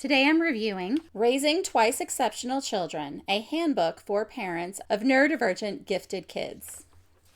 Today I'm reviewing Raising Twice Exceptional Children, a handbook for parents of neurodivergent gifted kids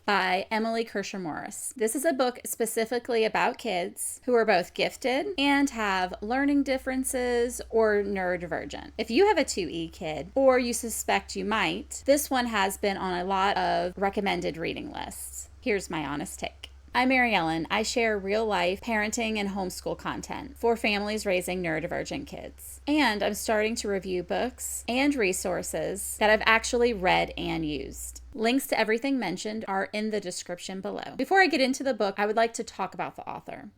by Kircher-Morris. This is a book specifically about kids who are both gifted and have learning differences or neurodivergent. If you have a 2E kid, or you suspect you might, this one has been on a lot of recommended reading lists. Here's my honest take. I'm Maryellen. I share real-life parenting and homeschool content for families raising neurodivergent kids. And I'm starting to review books and resources that I've actually read and used. Links to everything mentioned are in the description below. Before I get into the book, I would like to talk about the author,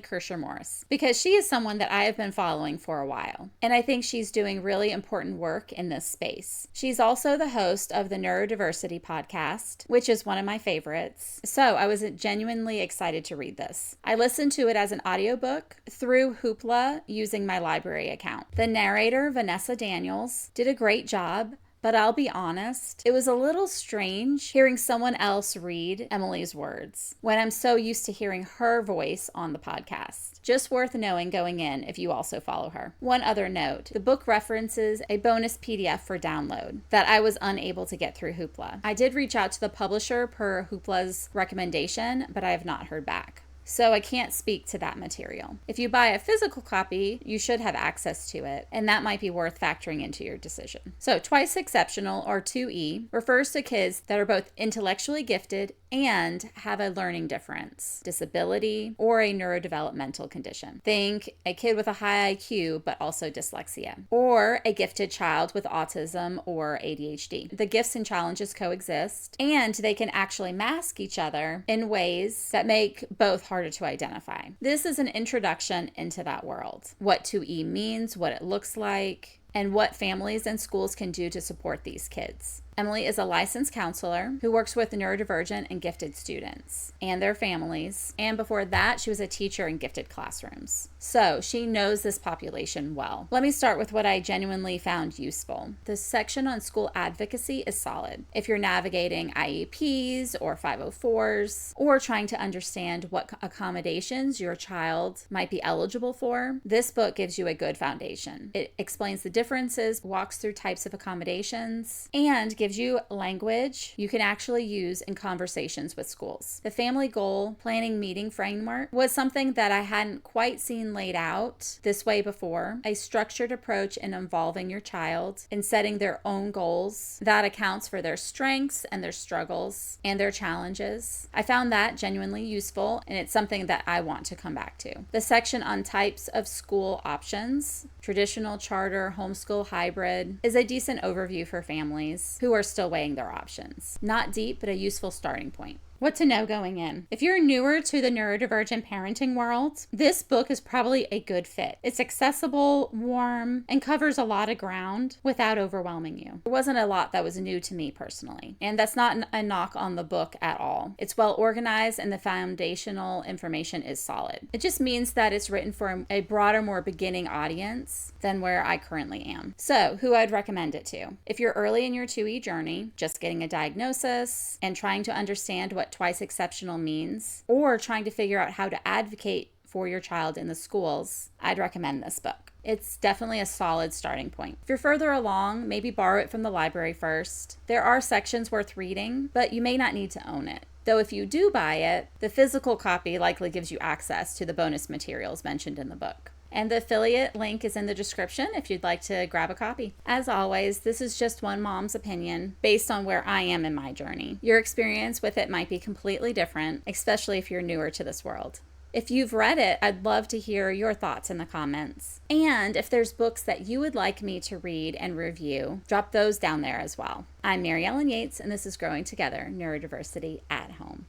Kircher-Morris, because she is someone that I have been following for a while, and I think she's doing really important work in this space. She's also the host of the Neurodiversity podcast, which is one of my favorites, so I was genuinely excited to read this. I listened to it as an audiobook through Hoopla using my library account. The narrator, Vanessa Daniels, did a great job. But I'll be honest, it was a little strange hearing someone else read Emily's words when I'm so used to hearing her voice on the podcast. Just worth knowing going in if you also follow her. One other note, the book references a bonus PDF for download that I was unable to get through Hoopla. I did reach out to the publisher per Hoopla's recommendation, but I have not heard back. So I can't speak to that material. If you buy a physical copy, you should have access to it, and that might be worth factoring into your decision. So twice exceptional, or 2E, refers to kids that are both intellectually gifted and have a learning difference, disability, or a neurodevelopmental condition. Think a kid with a high IQ, but also dyslexia, or a gifted child with autism or ADHD. The gifts and challenges coexist, and they can actually mask each other in ways that make both harder to identify. This is an introduction into that world, what 2E means, what it looks like, and what families and schools can do to support these kids. Emily is a licensed counselor who works with neurodivergent and gifted students and their families. And before that, she was a teacher in gifted classrooms. So she knows this population well. Let me start with what I genuinely found useful. The section on school advocacy is solid. If you're navigating IEPs or 504s or trying to understand what accommodations your child might be eligible for, this book gives you a good foundation. It explains the differences, walks through types of accommodations, and gives you language you can actually use in conversations with schools. The family goal planning meeting framework was something that I hadn't quite seen laid out this way before. A structured approach in involving your child in setting their own goals that accounts for their strengths and their struggles and their challenges. I found that genuinely useful, and it's something that I want to come back to. The section on types of school options, traditional, charter, homeschool, hybrid, is a decent overview for families who are still weighing their options. Not deep, but a useful starting point. What to know going in. If you're newer to the neurodivergent parenting world, this book is probably a good fit. It's accessible, warm, and covers a lot of ground without overwhelming you. There wasn't a lot that was new to me personally, and that's not a knock on the book at all. It's well organized and the foundational information is solid. It just means that it's written for a broader, more beginning audience than where I currently am. So, who I'd recommend it to? If you're early in your 2E journey, just getting a diagnosis and trying to understand what twice exceptional means, or trying to figure out how to advocate for your child in the schools, I'd recommend this book. It's definitely a solid starting point. If you're further along, maybe borrow it from the library first. There are sections worth reading, but you may not need to own it. Though if you do buy it, the physical copy likely gives you access to the bonus materials mentioned in the book. And the affiliate link is in the description if you'd like to grab a copy. As always, this is just one mom's opinion based on where I am in my journey. Your experience with it might be completely different, especially if you're newer to this world. If you've read it, I'd love to hear your thoughts in the comments. And if there's books that you would like me to read and review, drop those down there as well. I'm Maryellen Yates, and this is Growing Together, Neurodiversity at Home.